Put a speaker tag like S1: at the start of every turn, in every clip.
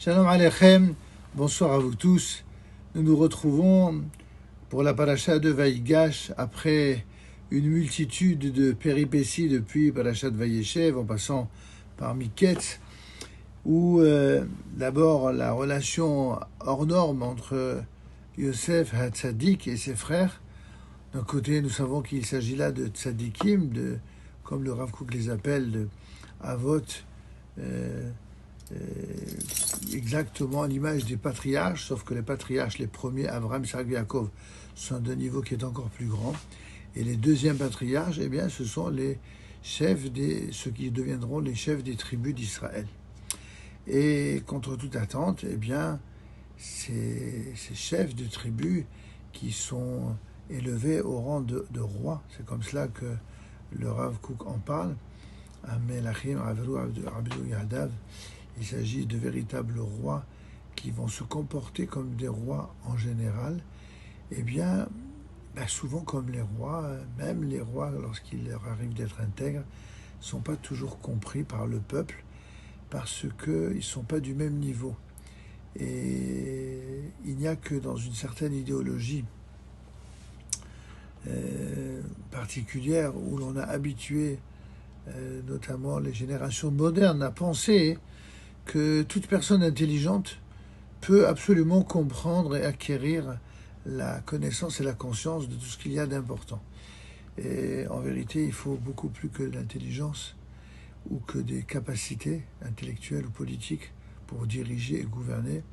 S1: Shalom Aleichem, bonsoir à vous tous. Nous nous retrouvons pour la paracha de Vaïgash après une multitude de péripéties depuis parachat de Vayeshev en passant par Miketz, où d'abord la relation hors norme entre Yosef Hatzadik et ses frères. D'un côté, nous savons qu'il s'agit là de tzadikim, comme le Rav Kook les appelle, de Avot, exactement l'image des patriarches, sauf que les patriarches, les premiers, Abraham, Isaac, Yaakov, sont d'un niveau qui est encore plus grand. Et les deuxièmes patriarches, eh bien, ce sont les chefs ceux qui deviendront les chefs des tribus d'Israël. Et contre toute attente, eh bien, ces chefs de tribus qui sont élevés au rang de rois, c'est comme cela que le Rav Kook en parle, Amelachim, Averu, Abdou Yadav. Il s'agit de véritables rois qui vont se comporter comme des rois en général. Eh bien, souvent comme les rois, même les rois, lorsqu'il leur arrive d'être intègres, ne sont pas toujours compris par le peuple parce qu'ils ne sont pas du même niveau. Et il n'y a que dans une certaine idéologie particulière où l'on a habitué notamment les générations modernes à penser que toute personne intelligente peut absolument comprendre et acquérir la connaissance et la conscience de tout ce qu'il y a d'important. Et en vérité, il faut beaucoup plus que l'intelligence ou que des capacités intellectuelles ou politiques pour diriger et gouverner.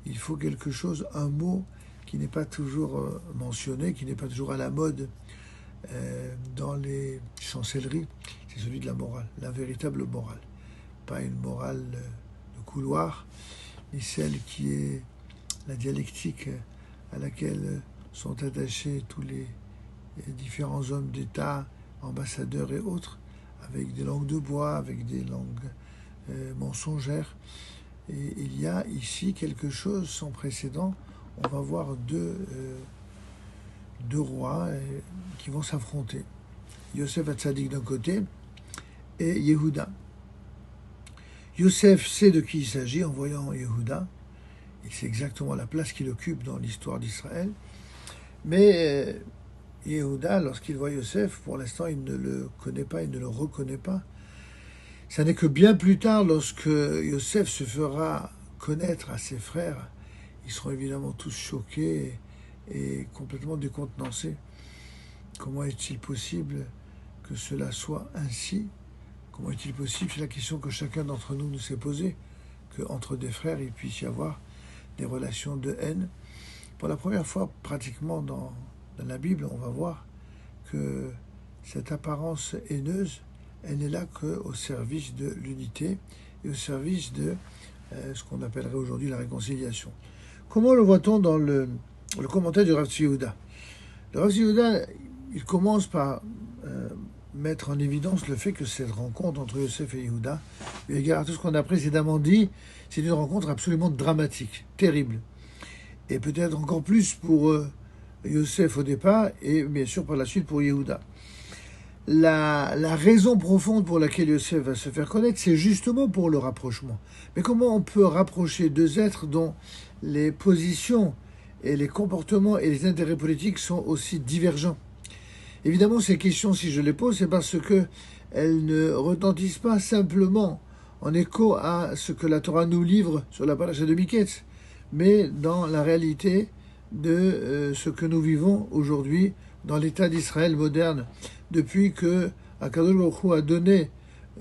S1: Il faut quelque chose, un mot qui n'est pas toujours mentionné, qui n'est pas toujours à la mode dans les chancelleries, c'est celui de la morale, la véritable morale. Pas une morale de couloir, ni celle qui est la dialectique à laquelle sont attachés tous les différents hommes d'État, ambassadeurs et autres, avec des langues de bois, avec des langues mensongères. Et il y a ici quelque chose sans précédent. On va voir deux rois qui vont s'affronter. Yosef Hatzadik d'un côté et Yehuda. Yosef sait de qui il s'agit en voyant Yehuda. Il sait exactement la place qu'il occupe dans l'histoire d'Israël. Mais Yehuda, lorsqu'il voit Yosef, pour l'instant, il ne le connaît pas, il ne le reconnaît pas. Ça n'est que bien plus tard, lorsque Yosef se fera connaître à ses frères, ils seront évidemment tous choqués et complètement décontenancés. Comment est-il possible que cela soit ainsi ? Comment est-il possible ? C'est la question que chacun d'entre nous s'est posée, qu'entre des frères, il puisse y avoir des relations de haine. Pour la première fois, pratiquement dans la Bible, on va voir que cette apparence haineuse, elle n'est là qu'au service de l'unité et au service de ce qu'on appellerait aujourd'hui la réconciliation. Comment le voit-on dans le commentaire du Rav Tzvi Yehuda ? Le Rav Tzvi Yehuda, il commence par mettre en évidence le fait que cette rencontre entre Yosef et Yehuda, eu égard à tout ce qu'on a précédemment dit, c'est une rencontre absolument dramatique, terrible. Et peut-être encore plus pour Yosef au départ, et bien sûr par la suite pour Yehuda. La raison profonde pour laquelle Yosef va se faire connaître, c'est justement pour le rapprochement. Mais comment on peut rapprocher deux êtres dont les positions et les comportements et les intérêts politiques sont aussi divergents ? Évidemment, ces questions, si je les pose, c'est parce qu'elles ne retentissent pas simplement en écho à ce que la Torah nous livre sur la paracha de Miketz, mais dans la réalité de ce que nous vivons aujourd'hui dans l'État d'Israël moderne, depuis que Akadosh Baruch Hu a donné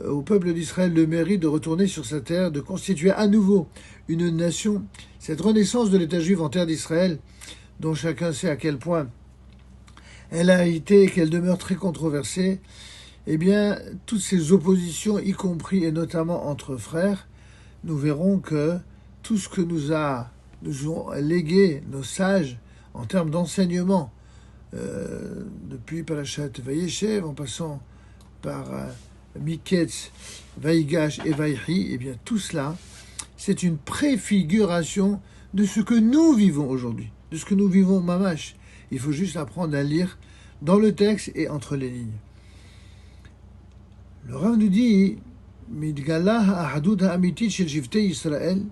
S1: au peuple d'Israël le mérite de retourner sur sa terre, de constituer à nouveau une nation. Cette renaissance de l'État juif en terre d'Israël, dont chacun sait à quel point elle a été et qu'elle demeure très controversée, eh bien, toutes ces oppositions, y compris et notamment entre frères, nous verrons que tout ce que nous ont légué nos sages en termes d'enseignement, depuis Parashat Vayeshev, en passant par Miketz, Vaïgash et Vaïhi, eh bien, tout cela, c'est une préfiguration de ce que nous vivons aujourd'hui, de ce que nous vivons mamash. Il faut juste apprendre à lire dans le texte et entre les lignes. Le Rav nous dit, Midgalah ha'ahadut ha'amitit shel shivtei Yisrael,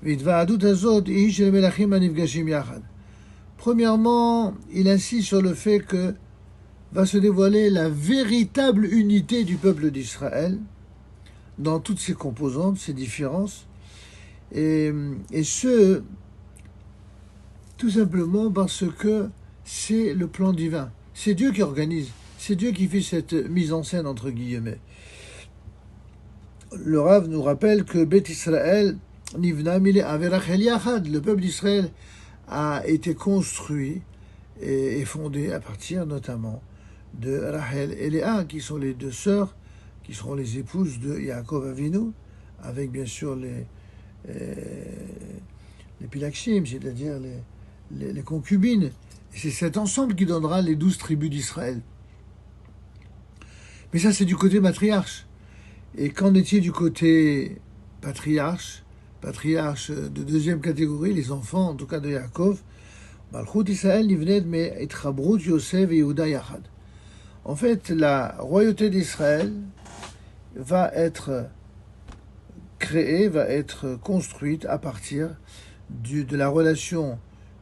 S1: והתוועדות הזאת היא של מלכים הנפגשים יחד. Premièrement, il insiste sur le fait que va se dévoiler la véritable unité du peuple d'Israël dans toutes ses composantes, ses différences, et ce, tout simplement parce que c'est le plan divin. C'est Dieu qui organise, c'est Dieu qui fait cette mise en scène, entre guillemets. Le Rav nous rappelle que Beth Israël, Nivna Mile Averachel Yachad, le peuple d'Israël a été construit et fondé à partir notamment de Rachel et Léa, qui sont les deux sœurs, qui seront les épouses de Yaakov Avinu, avec bien sûr les Pilakshim, c'est-à-dire les concubines. Et c'est cet ensemble qui donnera les 12 tribus d'Israël. Mais ça, c'est du côté matriarche. Et qu'en est-il du côté patriarche de deuxième catégorie, les enfants, en tout cas de Yaakov? Malchut Israël nivnet me itchabrut Yosef et Yehuda yachad. En fait, la royauté d'Israël va être créée, va être construite à partir de la relation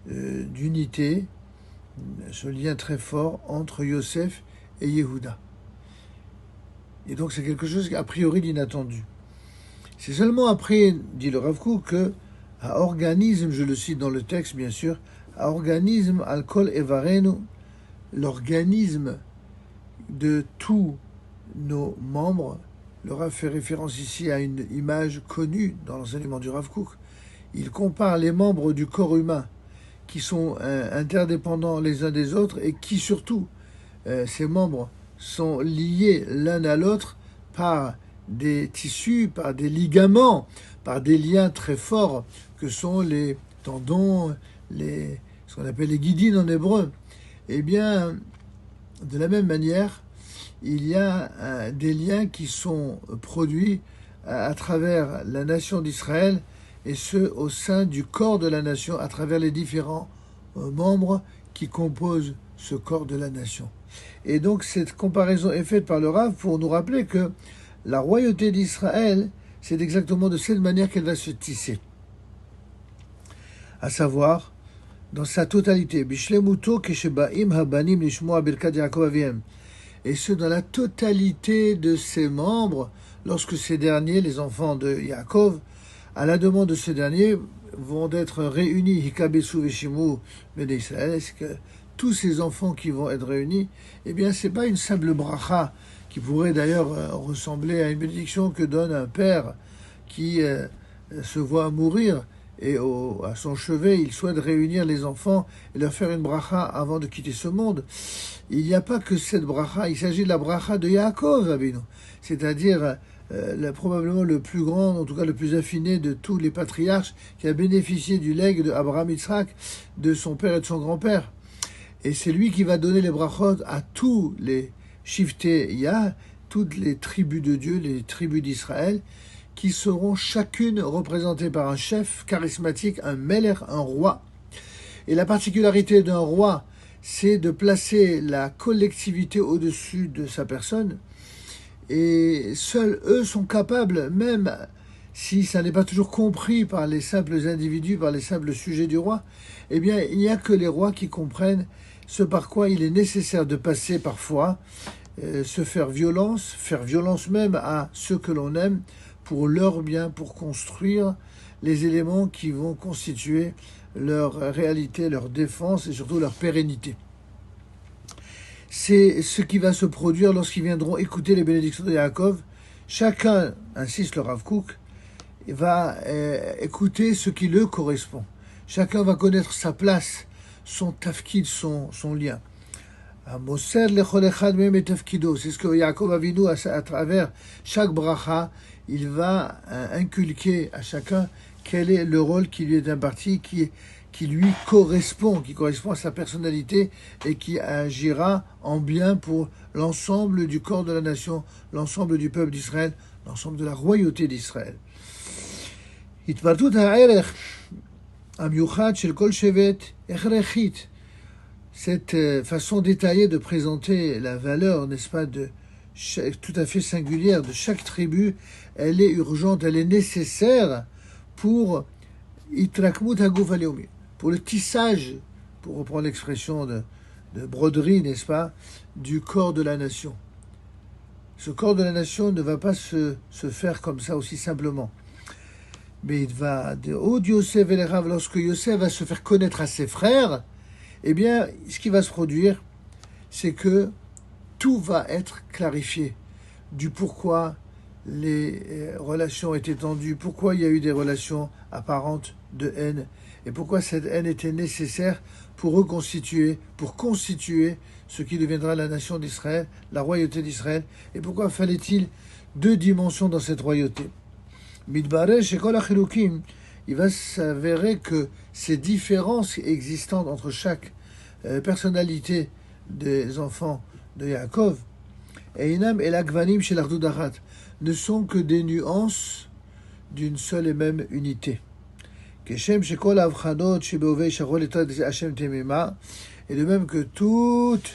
S1: d'unité, ce lien très fort entre Yosef et Yehuda. Et donc c'est quelque chose a priori d'inattendu. C'est seulement après, dit le Rav Kook, que à organisme, je le cite dans le texte bien sûr, à organisme al-kol evarenu, l'organisme de tous nos membres. Le Rav fait référence ici à une image connue dans l'enseignement du Rav Kook. Il compare les membres du corps humain qui sont interdépendants les uns des autres et qui surtout, ces membres sont liés l'un à l'autre par des tissus, par des ligaments, par des liens très forts que sont les tendons, ce qu'on appelle les guidines en hébreu. Eh bien, de la même manière, il y a des liens qui sont produits à travers la nation d'Israël et ce, au sein du corps de la nation, à travers les différents membres qui composent ce corps de la nation. Et donc cette comparaison est faite par le Rav pour nous rappeler que la royauté d'Israël, c'est exactement de cette manière qu'elle va se tisser. À savoir, dans sa totalité, Bishlemuto keshebaim habanim lishmoa birkat Yaakov aviem. Et ce, dans la totalité de ses membres, lorsque ces derniers, les enfants de Yaakov, à la demande de ces derniers, vont être réunis, Hikabesu veshimu bnei Israël, est-ce que tous ces enfants qui vont être réunis, eh bien, c'est pas une simple bracha, qui pourrait d'ailleurs ressembler à une bénédiction que donne un père qui se voit mourir et à son chevet, il souhaite réunir les enfants et leur faire une bracha avant de quitter ce monde. Il n'y a pas que cette bracha, il s'agit de la bracha de Yaakov Avinu, c'est-à-dire probablement le plus grand, en tout cas le plus affiné de tous les patriarches qui a bénéficié du legs de Abraham Yitzhak, de son père et de son grand-père. Et c'est lui qui va donner les brachot à tous les Shiftei Yah, toutes les tribus de Dieu, les tribus d'Israël, qui seront chacune représentées par un chef charismatique, un Meler, un roi. Et la particularité d'un roi, c'est de placer la collectivité au-dessus de sa personne. Et seuls eux sont capables, même si ça n'est pas toujours compris par les simples individus, par les simples sujets du roi, eh bien, il n'y a que les rois qui comprennent ce par quoi il est nécessaire de passer parfois, se faire violence même à ceux que l'on aime, pour leur bien, pour construire les éléments qui vont constituer leur réalité, leur défense et surtout leur pérennité. C'est ce qui va se produire lorsqu'ils viendront écouter les bénédictions de Yaakov. Chacun, insiste le Rav Kook, va écouter ce qui le correspond. Chacun va connaître sa place, son tafkid, son lien. C'est ce que Yaakov Avinu, à travers chaque bracha, il va inculquer à chacun quel est le rôle qui lui est imparti, qui lui correspond, qui correspond à sa personnalité et qui agira en bien pour l'ensemble du corps de la nation, l'ensemble du peuple d'Israël, l'ensemble de la royauté d'Israël. Cette façon détaillée de présenter la valeur, n'est-ce pas, tout à fait singulière de chaque tribu, elle est urgente, elle est nécessaire pour Itrakmut haguf aleumi. Pour le tissage, pour reprendre l'expression de broderie, n'est-ce pas, du corps de la nation. Ce corps de la nation ne va pas se faire comme ça aussi simplement. Mais il va, Yosef et les Rav, lorsque Yosef va se faire connaître à ses frères, eh bien, ce qui va se produire, c'est que tout va être clarifié du pourquoi les relations étaient tendues, pourquoi il y a eu des relations apparentes de haine, et pourquoi cette haine était nécessaire pour reconstituer, pour constituer ce qui deviendra la nation d'Israël, la royauté d'Israël, et pourquoi fallait-il 2 dimensions dans cette royauté. Midbareh shekol hachilukim, il va s'avérer que ces différences existantes entre chaque personnalité des enfants de Yaakov, Einam et l'Agvanim chez l'Ardoudarat, ne sont que des nuances d'une seule et même unité. Keshem shekol avchadot shebeovei sharol etat Hashem temima, et de même que toutes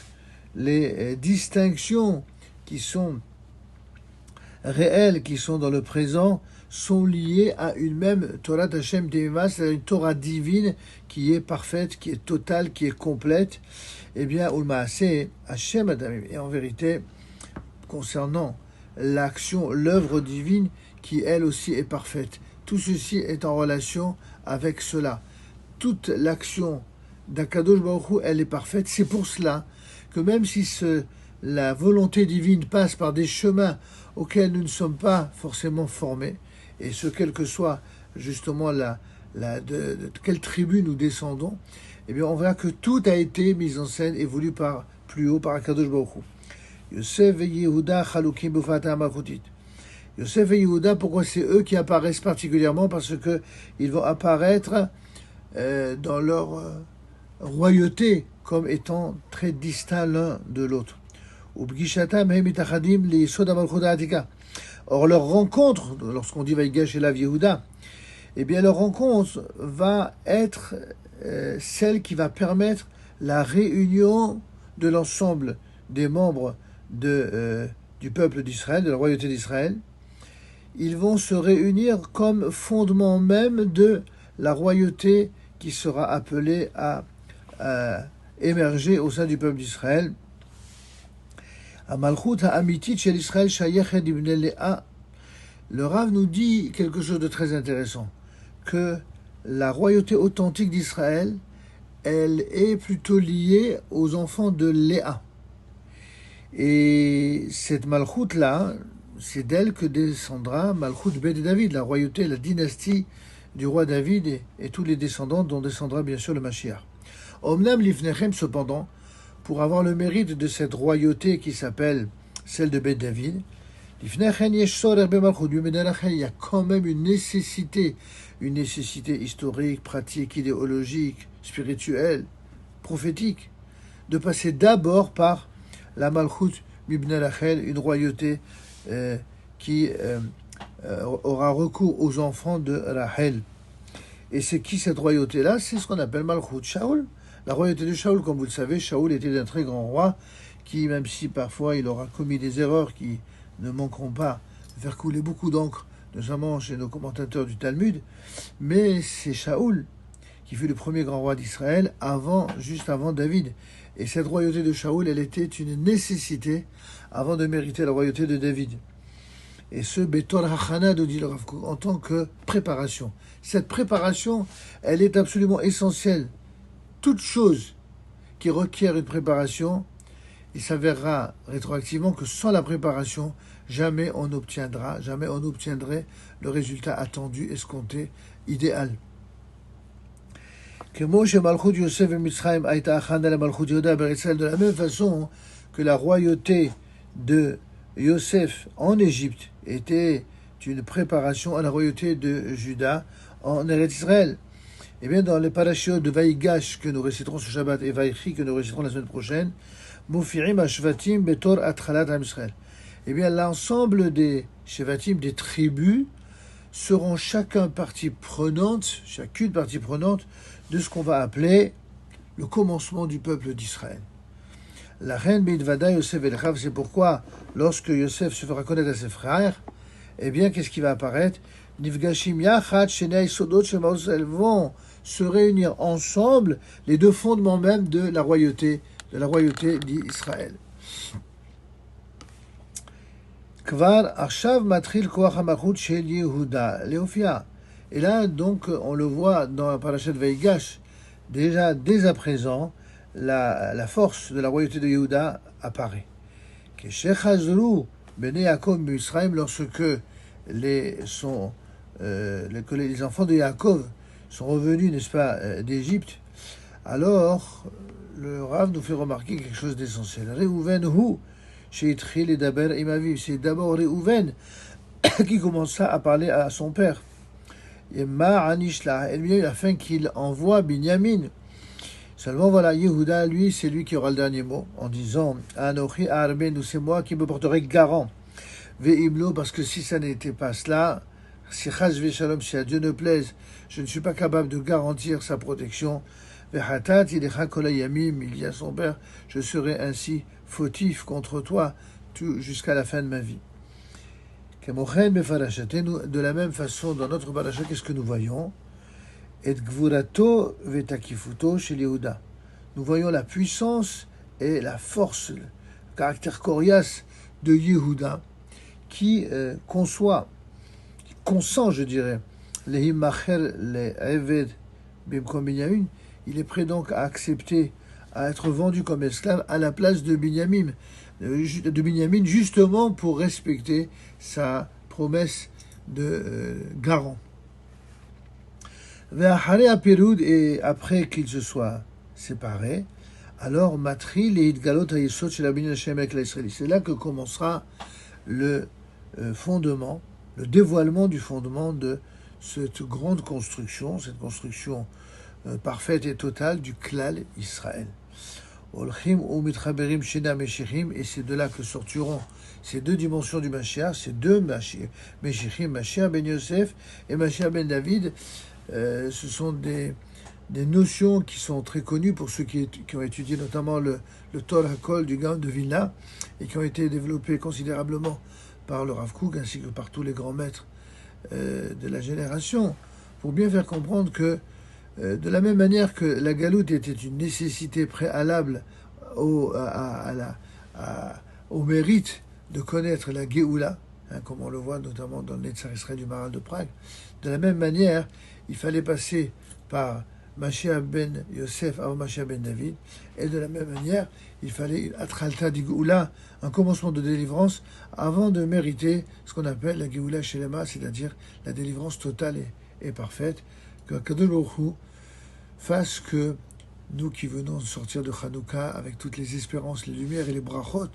S1: les distinctions qui sont réelles, qui sont dans le présent, sont liées à une même Torah Hashem Temima, c'est-à-dire une Torah divine qui est parfaite, qui est totale, qui est complète. Eh bien, Ulmaaseh Hashem Adamim. Et en vérité, concernant l'action, l'œuvre divine, qui elle aussi est parfaite. Tout ceci est en relation avec cela. Toute l'action d'Akadosh Baruch Hu, elle est parfaite. C'est pour cela que même si la volonté divine passe par des chemins auxquels nous ne sommes pas forcément formés, et ce quelle que soit justement de quelle tribu nous descendons, eh bien on verra que tout a été mis en scène et voulu plus haut par Akadosh Baruch Hu. Yosef et Yehuda chalukim b'ufata malchutit. Yosef et Yehuda, pourquoi c'est eux qui apparaissent particulièrement? Parce que ils vont apparaître dans leur royauté comme étant très distincts l'un de l'autre. Or leur rencontre, lorsqu'on dit Vaïgash et Lav Yehuda, eh bien leur rencontre va être celle qui va permettre la réunion de l'ensemble des membres du peuple d'Israël, de la royauté d'Israël. Ils vont se réunir comme fondement même de la royauté qui sera appelée à émerger au sein du peuple d'Israël. Amalchut ha'amitit shel Israël shayechet ibn Léa. Le Rav nous dit quelque chose de très intéressant, que la royauté authentique d'Israël, elle est plutôt liée aux enfants de Léa. Et cette Malchut-là, c'est d'elle que descendra Malchut Bet David, la royauté, la dynastie du roi David et tous les descendants dont descendra bien sûr le Mashiach. Omnam Lifnechem, cependant, pour avoir le mérite de cette royauté qui s'appelle celle de Bet David, il y a quand même une nécessité historique, pratique, idéologique, spirituelle, prophétique, de passer d'abord par la Malchut Mibnei Rachel, une royauté qui aura recours aux enfants de Rachel. Et c'est qui cette royauté-là? C'est ce qu'on appelle Malchut Shaoul. La royauté de Shaoul, comme vous le savez, Shaoul était un très grand roi qui, même si parfois il aura commis des erreurs qui ne manqueront pas de faire couler beaucoup d'encre, notamment chez nos commentateurs du Talmud, mais c'est Shaoul qui fut le premier grand roi d'Israël juste avant David. Et cette royauté de Shaoul, elle était une nécessité avant de mériter la royauté de David. Et ce Betor Hachana, nous dit le Rav Kook, en tant que préparation. Cette préparation, elle est absolument essentielle. Toute chose qui requiert une préparation, il s'avérera rétroactivement que sans la préparation, jamais on obtiendrait le résultat attendu, escompté, idéal. De la même façon que la royauté de Yosef en Égypte était une préparation à la royauté de Juda en Eretz Israël. Eh bien, dans les parashiot de Vaïgash que nous réciterons ce Shabbat et Vaïchi que nous réciterons la semaine prochaine, Mufirim Ashvatim Betor Atchalat Am Israël. Eh bien, l'ensemble des Shevatim, des tribus, seront chacune partie prenante de ce qu'on va appeler le commencement du peuple d'Israël. La reine Bidvada Yosef et c'est pourquoi, lorsque Yosef se fera connaître à ses frères, eh bien, qu'est-ce qui va apparaître? Nifgashim Yachad Shenei Sodot Shema Israël vont se réunir ensemble les deux fondements même de la royauté d'Israël. Kvar Arshav Matril Koach HaMalchut Shel Yehuda Leofia. Et là, donc, on le voit dans la parashat Vaïgash, déjà, dès à présent, la force de la royauté de Yehuda apparaît. Que Shechazru Bene Yaakov Misraim, lorsque les enfants de Yaakov sont revenus, n'est-ce pas, d'Égypte, alors le Rav nous fait remarquer quelque chose d'essentiel. Reuven hu sheitchil ledaber im aviv. C'est d'abord Reuven qui commença à parler à son père. Yema anishla, et lui afin qu'il envoie Binyamin. Seulement voilà, Yehuda, lui, c'est lui qui aura le dernier mot, en disant Anochi arbenu, c'est moi qui me porterai garant. Ve'imlo, parce que si ça n'était pas cela, si chas ve'shalom, si à Dieu ne plaise, je ne suis pas capable de garantir sa protection. Ve'hatat ilecha kol hayamim, il dit à son père, je serai ainsi fautif contre toi jusqu'à la fin de ma vie. De la même façon, dans notre parasha, qu'est-ce que nous voyons? Et gvurato vetakifuto chez Yehuda. Nous voyons la puissance et la force, le caractère coriace de Yehuda, qui consent, je dirais, les himacher, les eved, bimkom Binyamin. Il est prêt donc à accepter, à être vendu comme esclave à la place de Binyamin, justement pour respecter sa promesse de garant. Et après qu'ils se soient séparés, alors Matril et Idgalot Hayesot chez la Binyan Hashem avec l'Israël. C'est là que commencera le fondement, le dévoilement du fondement de cette grande construction, cette construction parfaite et totale du Klal Israël. Et c'est de là que sortiront ces deux dimensions du Mashiach, ces deux Meshichim, Mashiach ben Yosef et Mashiach ben David. Ce sont des notions qui sont très connues pour ceux qui ont étudié notamment le Tol HaKol du Gaon de Vilna et qui ont été développées considérablement par le Rav Kook ainsi que par tous les grands maîtres de la génération, pour bien faire comprendre que de la même manière que la galoute était une nécessité préalable au mérite de connaître la Géoula, comme on le voit notamment dans le Netzar Israël du Maral de Prague, de la même manière, il fallait passer par Mashiach ben Yosef avant Mashiach ben David, et de la même manière, il fallait Atralta di Géoula, un commencement de délivrance, avant de mériter ce qu'on appelle la Géoula Shelema, c'est-à-dire la délivrance totale et parfaite, que Kadosh Baruch Hu fasse que nous qui venons de sortir de Hanouka avec toutes les espérances, les lumières et les brachot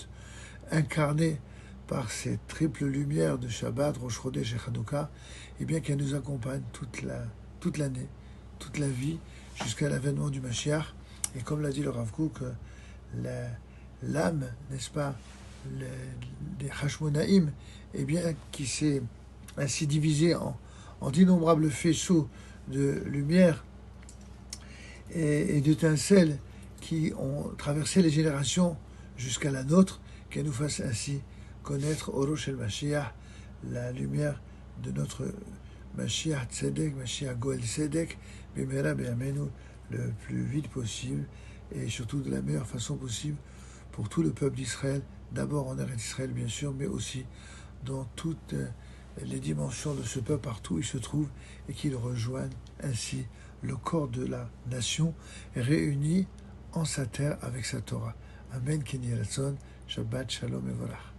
S1: incarnées par ces triples lumières de Shabbat, Rosh Chodesh et Hanouka, et bien qu'elles nous accompagnent toute l'année, toute la vie, jusqu'à l'avènement du Mashiach. Et comme l'a dit le Rav Kook, l'âme, n'est-ce pas, des Hashmonaïm, eh bien, qui s'est ainsi divisée en d'innombrables faisceaux de lumière et d'étincelles qui ont traversé les générations jusqu'à la nôtre, qu'elle nous fasse ainsi connaître Orosh el Mashiach, la lumière de notre Mashiach Tzedek, Mashiach Goel Tzedek, Bimera Be'amenu, le plus vite possible et surtout de la meilleure façon possible pour tout le peuple d'Israël, d'abord en Eretz Israël bien sûr, mais aussi dans toutes les dimensions de ce peuple partout où il se trouve et qu'il rejoigne ainsi le corps de la nation réuni en sa terre avec sa Torah. Amen, Kenny Ratson, Shabbat, Shalom et Vorach.